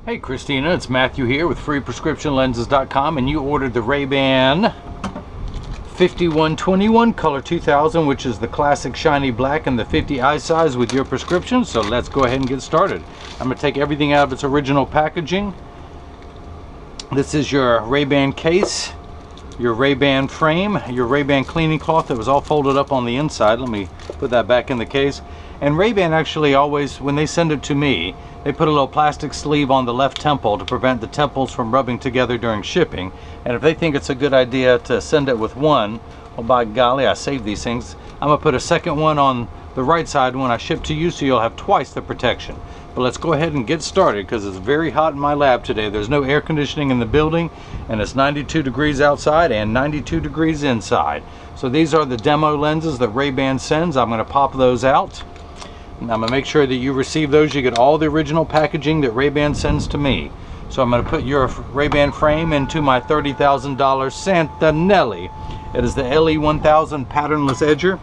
Hey Christina, it's Matthew here with freeprescriptionlenses.com, and you ordered the RayBan 5121 color 2000, which is the classic shiny black and the 50 eye size with your prescription. So let's go ahead and get started. I'm going to take everything out of its original packaging. This is your RayBan case, your RayBan frame, your RayBan cleaning cloth that was all folded up on the inside. Let me put that back in the case. And RayBan actually always, when they send it to me, they put a little plastic sleeve on the left temple to prevent the temples from rubbing together during shipping. And if they think it's a good idea to send it with one, well, by golly, I save these things. I'm going to put a second one on the right side when I ship to you, so you'll have twice the protection. But let's go ahead and get started because it's very hot in my lab today. There's no air conditioning in the building, and it's 92 degrees outside and 92 degrees inside. So these are the demo lenses that RayBan sends. I'm going to pop those out. I'm going to make sure that you receive those. You get all the original packaging that RayBan sends to me. So I'm going to put your RayBan frame into my $30,000 Santanelli. It is the LE1000 patternless edger,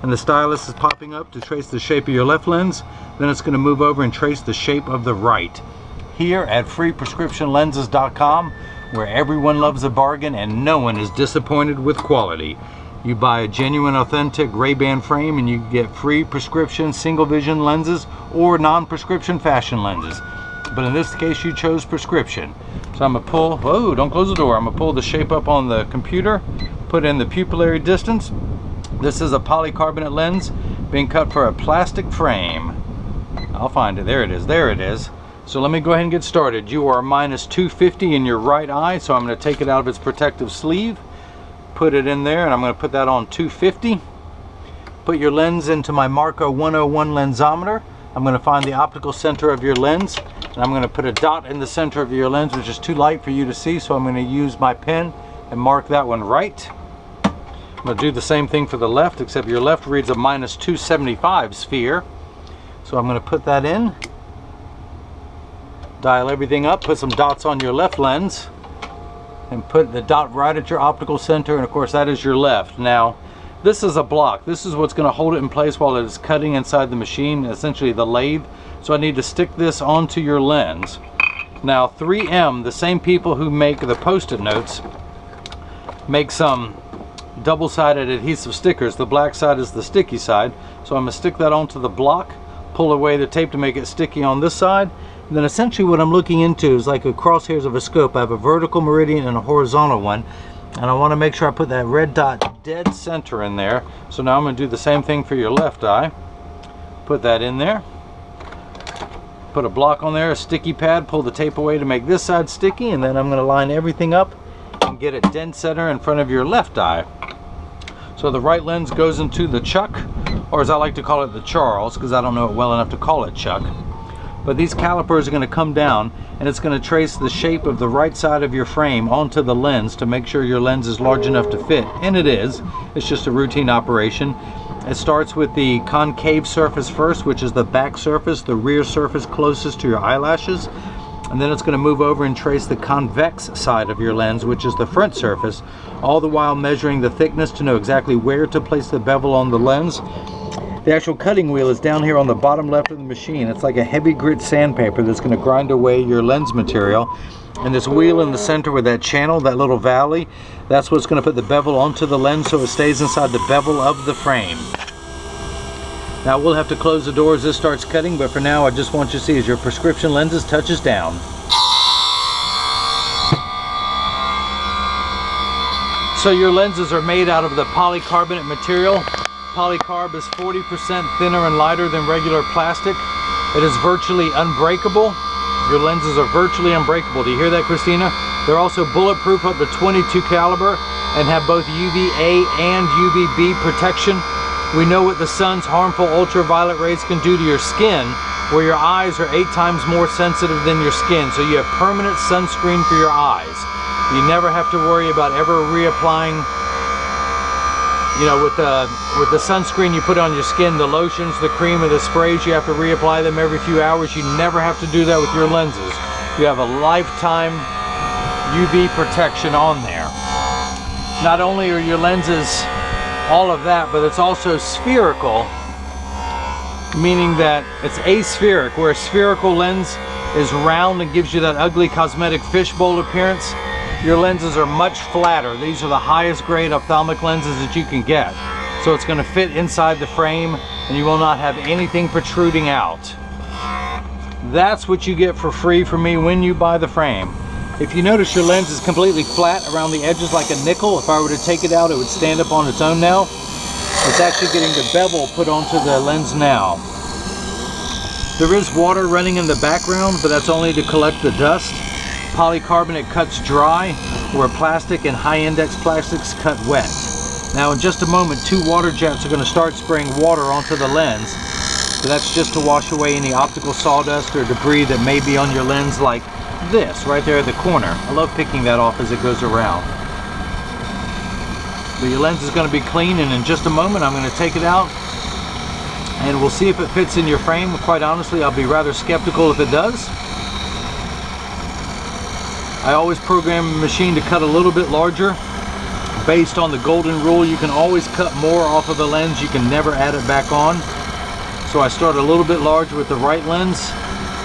and the stylus is popping up to trace the shape of your left lens. Then it's going to move over and trace the shape of the right. Here at freeprescriptionlenses.com, where everyone loves a bargain and no one is disappointed with quality. You buy a genuine, authentic RayBan frame and you get free prescription single vision lenses or non-prescription fashion lenses. But in this case, you chose prescription. So I'm going to pull, whoa, don't close the door. I'm going to pull the shape up on the computer, put in the pupillary distance. This is a polycarbonate lens being cut for a plastic frame. I'll find it. There it is. There it is. So let me go ahead and get started. You are minus 250 in your right eye, so I'm going to take it out of its protective sleeve. Put it in there, and I'm going to put that on 250. Put your lens into my Marco 101 lensometer. I'm going to find the optical center of your lens, and I'm going to put a dot in the center of your lens, which is too light for you to see, so I'm going to use my pen and mark that one right. I'm going to do the same thing for the left, except your left reads a minus 275 sphere. So I'm going to put that in, dial everything up, put some dots on your left lens, and put the dot right at your optical center, and of course that is your left. Now this is a block. This is what's going to hold it in place while it is cutting inside the machine, essentially the lathe. So I need to stick this onto your lens. Now 3M, the same people who make the post-it notes, make some double-sided adhesive stickers. The black side is the sticky side. So I'm going to stick that onto the block, pull away the tape to make it sticky on this side. And then essentially what I'm looking into is like a crosshairs of a scope. I have a vertical meridian and a horizontal one, and I want to make sure I put that red dot dead center in there. So now I'm going to do the same thing for your left eye. Put that in there, put a block on there, a sticky pad, pull the tape away to make this side sticky, and then I'm going to line everything up and get it dead center in front of your left eye. So the right lens goes into the chuck, or as I like to call it, the Charles, because I don't know it well enough to call it chuck. But these calipers are going to come down, and it's going to trace the shape of the right side of your frame onto the lens to make sure your lens is large enough to fit. And it is. It's just a routine operation. It starts with the concave surface first, which is the back surface, the rear surface closest to your eyelashes. And then it's going to move over and trace the convex side of your lens, which is the front surface, all the while measuring the thickness to know exactly where to place the bevel on the lens. The actual cutting wheel is down here on the bottom left of the machine. It's like a heavy grit sandpaper that's going to grind away your lens material. And this wheel in the center with that channel, that little valley, that's what's going to put the bevel onto the lens so it stays inside the bevel of the frame. Now we'll have to close the door as this starts cutting, but for now I just want you to see as your prescription lenses touches down. So your lenses are made out of the polycarbonate material. Polycarb is 40% thinner and lighter than regular plastic. It is virtually unbreakable. Your lenses are virtually unbreakable. Do you hear that, Christina? They're also bulletproof up to 22 caliber and have both UVA and UVB protection. We know what the sun's harmful ultraviolet rays can do to your skin, where your eyes are 8 times more sensitive than your skin. So you have permanent sunscreen for your eyes. You never have to worry about ever reapplying. You know, with the sunscreen you put on your skin, the lotions, the cream, or the sprays, you have to reapply them every few hours. You never have to do that with your lenses. You have a lifetime UV protection on there. Not only are your lenses all of that, but it's also spherical, meaning that it's aspheric, where a spherical lens is round and gives you that ugly cosmetic fishbowl appearance, your lenses are much flatter. These are the highest grade ophthalmic lenses that you can get. So it's going to fit inside the frame and you will not have anything protruding out. That's what you get for free from me when you buy the frame. If you notice, your lens is completely flat around the edges like a nickel. If I were to take it out, it would stand up on its own now. It's actually getting the bevel put onto the lens now. There is water running in the background, but that's only to collect the dust. Polycarbonate cuts dry, where plastic and high index plastics cut wet. Now in just a moment, 2 water jets are going to start spraying water onto the lens. So that's just to wash away any optical sawdust or debris that may be on your lens, like this right there at the corner. I love picking that off as it goes around. But your lens is going to be clean, and in just a moment I'm going to take it out and we'll see if it fits in your frame. Quite honestly, I'll be rather skeptical if it does. I always program the machine to cut a little bit larger. Based on the golden rule, you can always cut more off of the lens, you can never add it back on. So I start a little bit large with the right lens,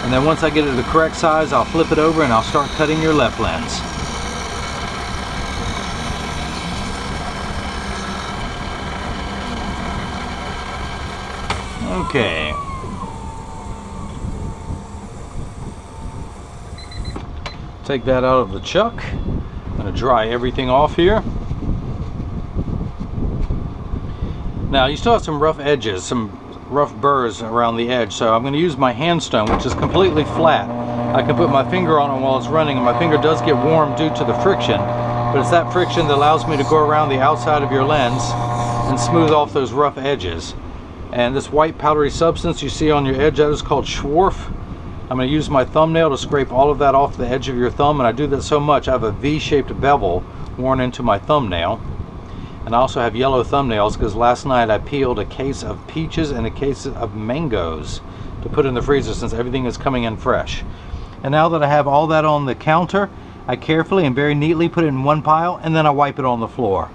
and then once I get it the correct size, I'll flip it over and I'll start cutting your left lens. Okay. Take that out of the chuck. I'm going to dry everything off here. Now you still have some rough edges, some rough burrs around the edge, so I'm going to use my hand stone, which is completely flat. I can put my finger on it while it's running, and my finger does get warm due to the friction, but it's that friction that allows me to go around the outside of your lens and smooth off those rough edges. And this white powdery substance you see on your edge, that is called Schwarf. I'm going to use my thumbnail to scrape all of that off the edge of your thumb, and I do that so much I have a V-shaped bevel worn into my thumbnail. And I also have yellow thumbnails because last night I peeled a case of peaches and a case of mangoes to put in the freezer since everything is coming in fresh. And now that I have all that on the counter, I carefully and very neatly put it in one pile, and then I wipe it on the floor.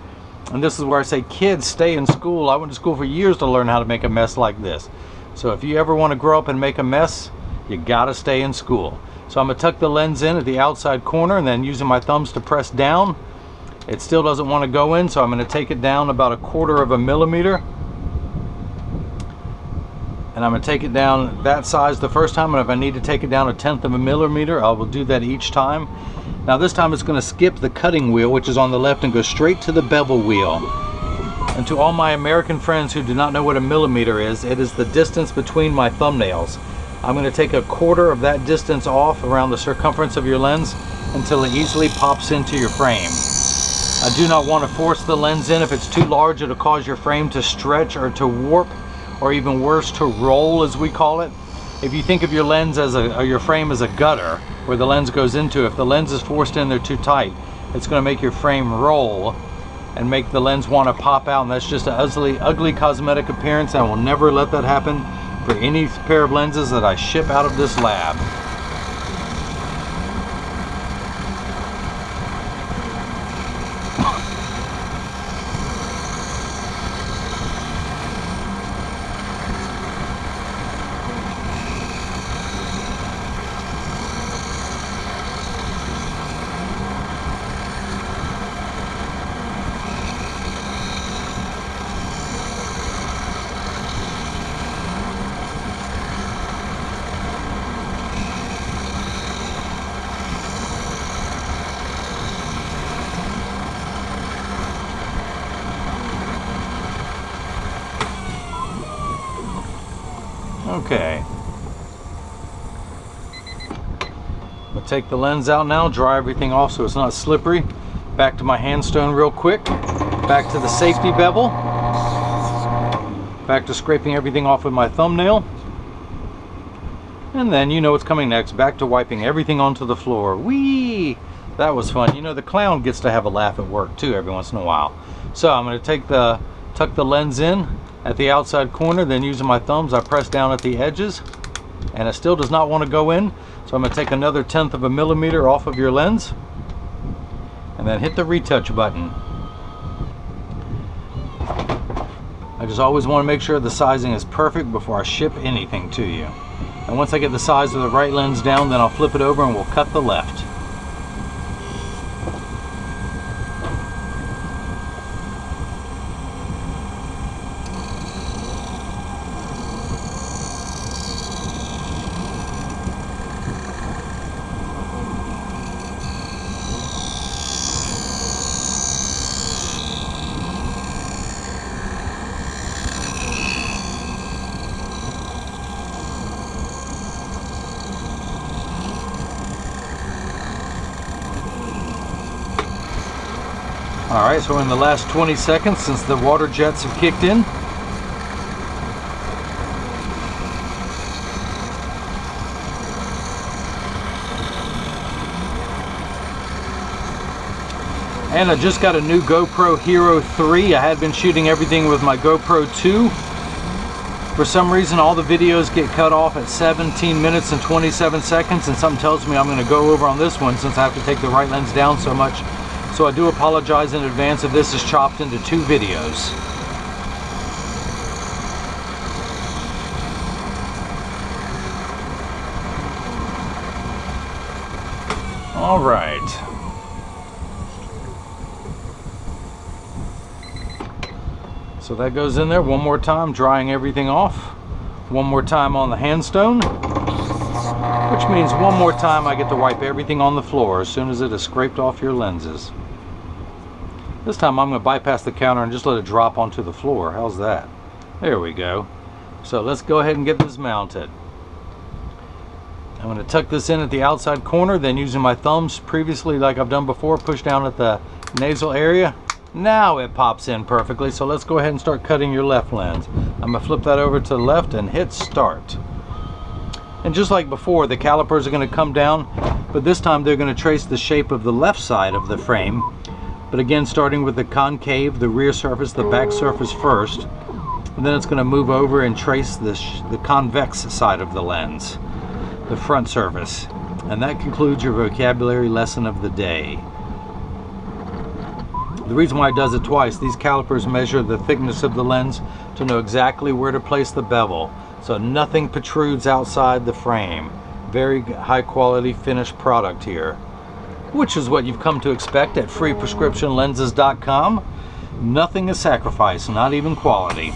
And this is where I say, kids, stay in school. I went to school for years to learn how to make a mess like this. So if you ever want to grow up and make a mess, you gotta stay in school. So I'm gonna tuck the lens in at the outside corner, and then using my thumbs to press down. It still doesn't want to go in, so I'm going to take it down about 1/4 millimeter. And I'm going to take it down that size the first time, and if I need to take it down 1/10 millimeter, I will do that each time. Now this time it's going to skip the cutting wheel, which is on the left, and go straight to the bevel wheel. And to all my American friends who do not know what a millimeter is, it is the distance between my thumbnails. I'm going to take 1/4 of that distance off around the circumference of your lens until it easily pops into your frame. I do not want to force the lens in. If it's too large, it'll cause your frame to stretch or to warp, or even worse, to roll, as we call it. If you think of your lens as your frame as a gutter where the lens goes into, if the lens is forced in there too tight, it's going to make your frame roll and make the lens want to pop out, and that's just an ugly cosmetic appearance. I will never let that happen for any pair of lenses that I ship out of this lab. Okay. I'm going to take the lens out now, dry everything off so it's not slippery. Back to my hand stone real quick. Back to the safety bevel. Back to scraping everything off with my thumbnail. And then you know what's coming next. Back to wiping everything onto the floor. Whee! That was fun. You know, the clown gets to have a laugh at work too every once in a while. So I'm going to tuck the lens in at the outside corner, then using my thumbs I press down at the edges, and it still does not want to go in, so I'm going to take another 1/10 millimeter off of your lens and then hit the retouch button. I just always want to make sure the sizing is perfect before I ship anything to you. And once I get the size of the right lens down, then I'll flip it over and we'll cut the left. Alright, so we're in the last 20 seconds since the water jets have kicked in. And I just got a new GoPro Hero 3. I had been shooting everything with my GoPro 2. For some reason, all the videos get cut off at 17 minutes and 27 seconds, and something tells me I'm going to go over on this one since I have to take the right lens down so much. So I do apologize in advance if this is chopped into 2 videos. All right. So that goes in there one more time, drying everything off. One more time on the handstone, which means one more time I get to wipe everything on the floor as soon as it is scraped off your lenses. This time I'm going to bypass the counter and just let it drop onto the floor. How's that? There we go. So let's go ahead and get this mounted. I'm going to tuck this in at the outside corner, then using my thumbs previously like I've done before, push down at the nasal area. Now it pops in perfectly, so let's go ahead and start cutting your left lens. I'm going to flip that over to the left and hit start. And just like before, the calipers are going to come down, but this time they're going to trace the shape of the left side of the frame. But again, starting with the concave, the rear surface, the back surface first, and then it's going to move over and trace the convex side of the lens, the front surface. And that concludes your vocabulary lesson of the day. The reason why it does it twice, these calipers measure the thickness of the lens to know exactly where to place the bevel, so nothing protrudes outside the frame. Very high quality finished product here, which is what you've come to expect at freeprescriptionlenses.com. Nothing is sacrificed, not even quality.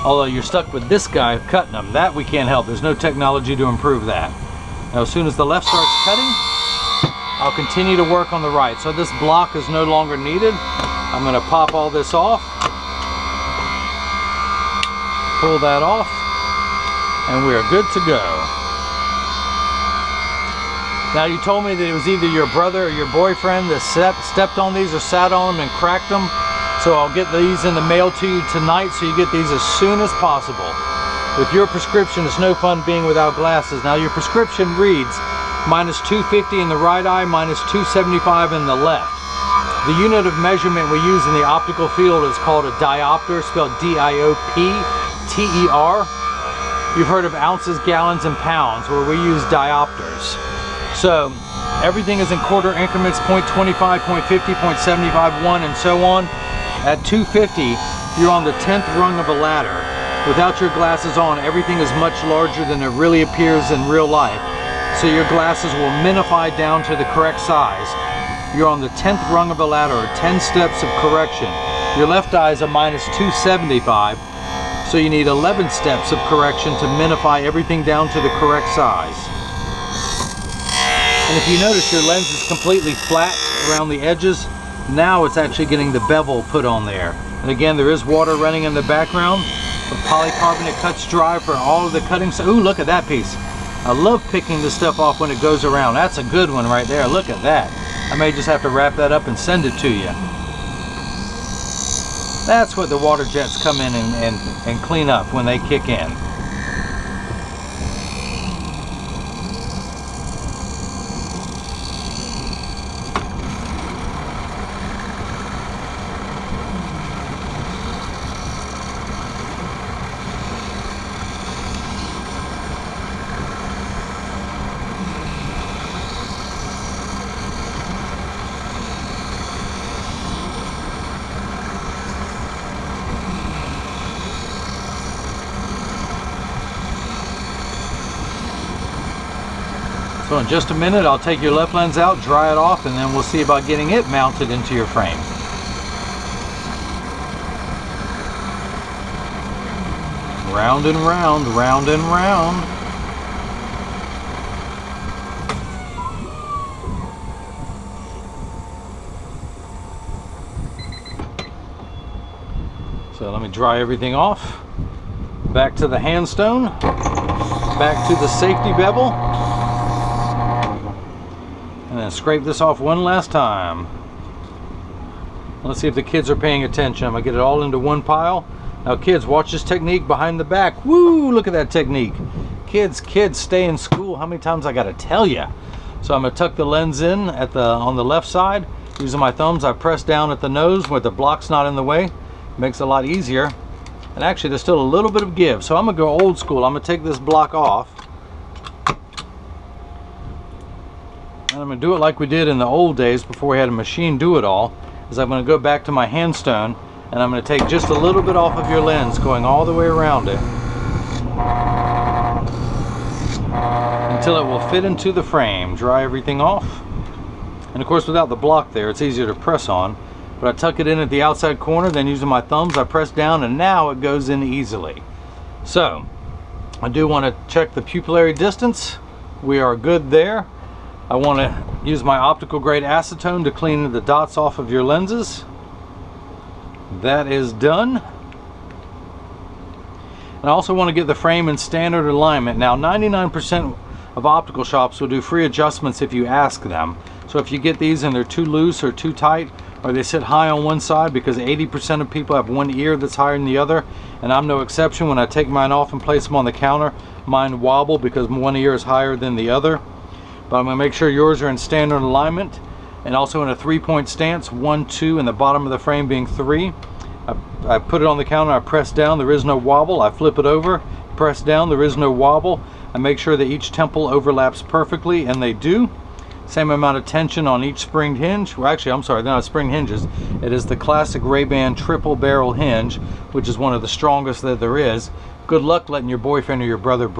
Although you're stuck with this guy cutting them, that we can't help. There's no technology to improve that. Now as soon as the left starts cutting, I'll continue to work on the right. So this block is no longer needed. I'm going to pop all this off, pull that off, and we are good to go. Now you told me that it was either your brother or your boyfriend that stepped on these or sat on them and cracked them. So I'll get these in the mail to you tonight, so you get these as soon as possible. With your prescription, it's no fun being without glasses. Now your prescription reads minus 250 in the right eye, minus 275 in the left. The unit of measurement we use in the optical field is called a diopter, spelled D-I-O-P-T-E-R. You've heard of ounces, gallons, and pounds, where we use diopters. So everything is in quarter increments, 0.25, 0.50, 0.75, 1, and so on. At 250, you're on the 10th rung of a ladder. Without your glasses on, everything is much larger than it really appears in real life. So your glasses will minify down to the correct size. You're on the 10th rung of a ladder, or 10 steps of correction. Your left eye is a minus 275, so you need 11 steps of correction to minify everything down to the correct size. And if you notice, your lens is completely flat around the edges. Now it's actually getting the bevel put on there. And again, there is water running in the background. The polycarbonate cuts dry for all of the cutting. Ooh, look at that piece. I love picking this stuff off when it goes around. That's a good one right there. Look at that. I may just have to wrap that up and send it to you. That's what the water jets come in and clean up when they kick in. So in just a minute, I'll take your left lens out, dry it off, and then we'll see about getting it mounted into your frame. Round and round, round and round. So let me dry everything off. Back to the handstone, back to the safety bevel, and then scrape this off one last time. Let's see if the kids are paying attention. I'm gonna get it all into one pile. Now kids, watch this technique behind the back. Woo, look at that technique. Kids, stay in school. How many times I gotta tell you? So I'm gonna tuck the lens in on the left side. Using my thumbs, I press down at the nose where the block's not in the way. Makes it a lot easier. And actually there's still a little bit of give, so I'm gonna go old school. I'm gonna take this block off, and I'm gonna do it like we did in the old days before we had a machine do it all. Is I'm gonna go back to my handstone, and I'm gonna take just a little bit off of your lens, going all the way around it until it will fit into the frame. Dry everything off, and of course without the block there, it's easier to press on. But I tuck it in at the outside corner, then using my thumbs I press down, and now it goes in easily. So I do want to check the pupillary distance. We are good there. I want to use my optical grade acetone to clean the dots off of your lenses. That is done. And I also want to get the frame in standard alignment. Now 99% of optical shops will do free adjustments if you ask them. So if you get these and they're too loose or too tight, or they sit high on one side, because 80% of people have one ear that's higher than the other, and I'm no exception. When I take mine off and place them on the counter, mine wobble because one ear is higher than the other. But I'm going to make sure yours are in standard alignment, and also in a 3-point stance, 1, 2, and the bottom of the frame being 3. I put it on the counter, I press down, there is no wobble. I flip it over, press down, there is no wobble. I make sure that each temple overlaps perfectly, and they do. Same amount of tension on each springed hinge. Well, actually, I'm sorry, they're not spring hinges. It is the classic RayBan triple barrel hinge, which is one of the strongest that there is. Good luck letting your boyfriend or your brother